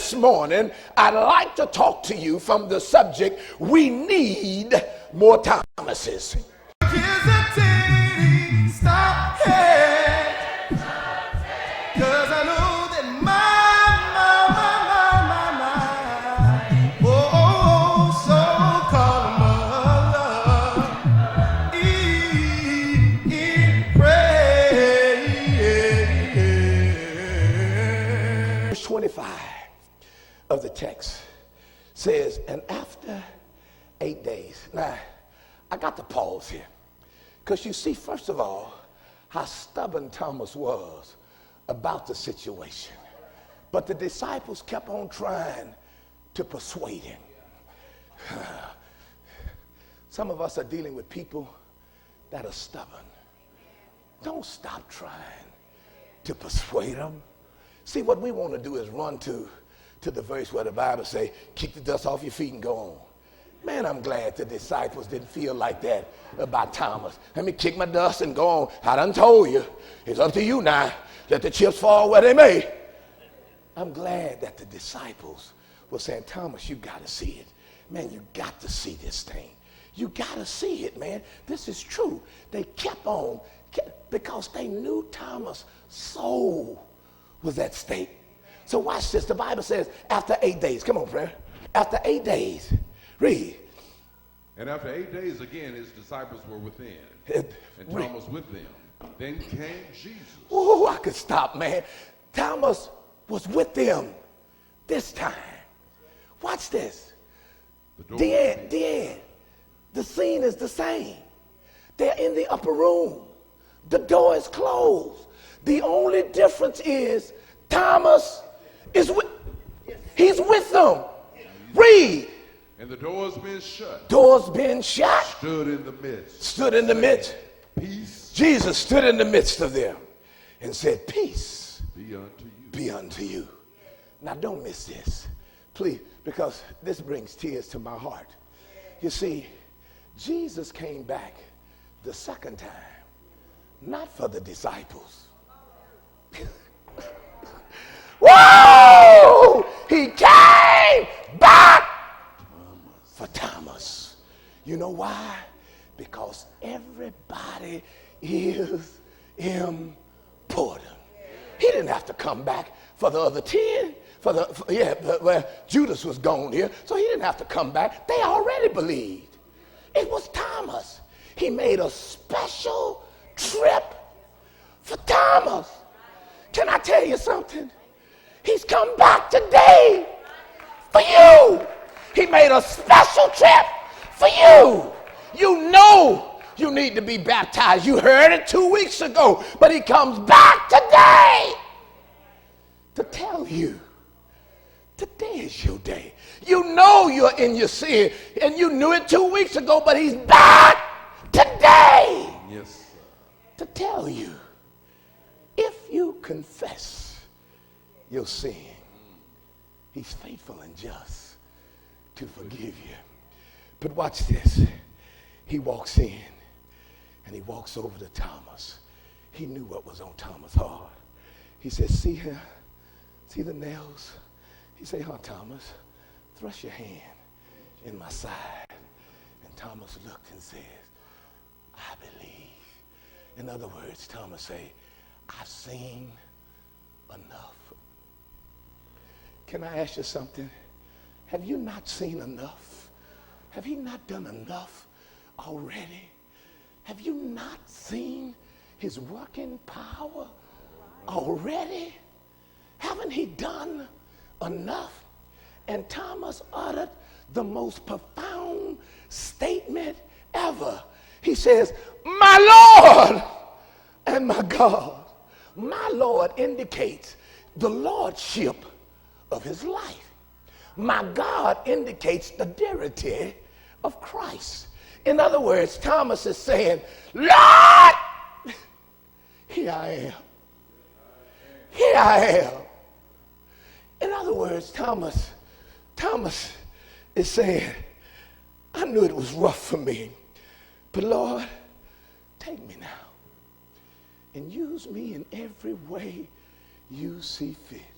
this morning, I'd like to talk to you from the subject, we need more Thomases. Stop here, 'cause I know that my so-called mother in prayer. Verse 25 of the text says, and after 8 days. Now, I got to pause here. Because you see, first of all, how stubborn Thomas was about the situation. But the disciples kept on trying to persuade him. Some of us are dealing with people that are stubborn. Don't stop trying to persuade them. See, what we want to do is run to the verse where the Bible says, keep the dust off your feet and go on. Man, I'm glad the disciples didn't feel like that about Thomas. Let me kick my dust and go on. I done told you. It's up to you now. Let the chips fall where they may. I'm glad that the disciples were saying, Thomas, you got to see it. Man, you got to see this thing. You got to see it, man. This is true. They kept on because they knew Thomas' soul was at stake. So watch this. The Bible says after 8 days. Come on, friend. After 8 days. Read. And after 8 days again, his disciples were within, and Thomas with them. Then came Jesus. Oh, I could stop, man. Thomas was with them this time. Watch this. The end. The scene is the same. They're in the upper room. The door is closed. The only difference is Thomas is he's with them. Read. And the doors been shut. Doors been shut. Stood in the midst. Stood in the midst. Peace. Jesus stood in the midst of them and said, peace be unto you. Be unto you. Now don't miss this, please, because this brings tears to my heart. You see, Jesus came back the second time, not for the disciples. Whoa! He came back for Thomas. You know why? Because everybody is important. He didn't have to come back for the other 10, where Judas was gone here, so he didn't have to come back. They already believed. It was Thomas. He made a special trip for Thomas. Can I tell you something? He's come back today for you. He made a special trip for you. You know you need to be baptized. You heard it 2 weeks ago, but he comes back today to tell you today is your day. You know you're in your sin, and you knew it 2 weeks ago, but he's back today. Yes, sir. To tell you, if you confess your sin, he's faithful and just to forgive you. But watch this. He walks in and he walks over to Thomas. He knew what was on Thomas' heart. He said, see here, see the nails? He said, huh, Thomas, thrust your hand in my side. And Thomas looked and says, I believe. In other words, Thomas said, I've seen enough. Can I ask you something? Have you not seen enough? Have he not done enough already? Have you not seen his working power already? Haven't he done enough? And Thomas uttered the most profound statement ever. He says, my Lord and my God. My Lord indicates the lordship of his life. My God indicates the deity of Christ. In other words, Thomas is saying, Lord, here I am. Here I am. In other words, Thomas is saying, I knew it was rough for me, but Lord, take me now and use me in every way you see fit.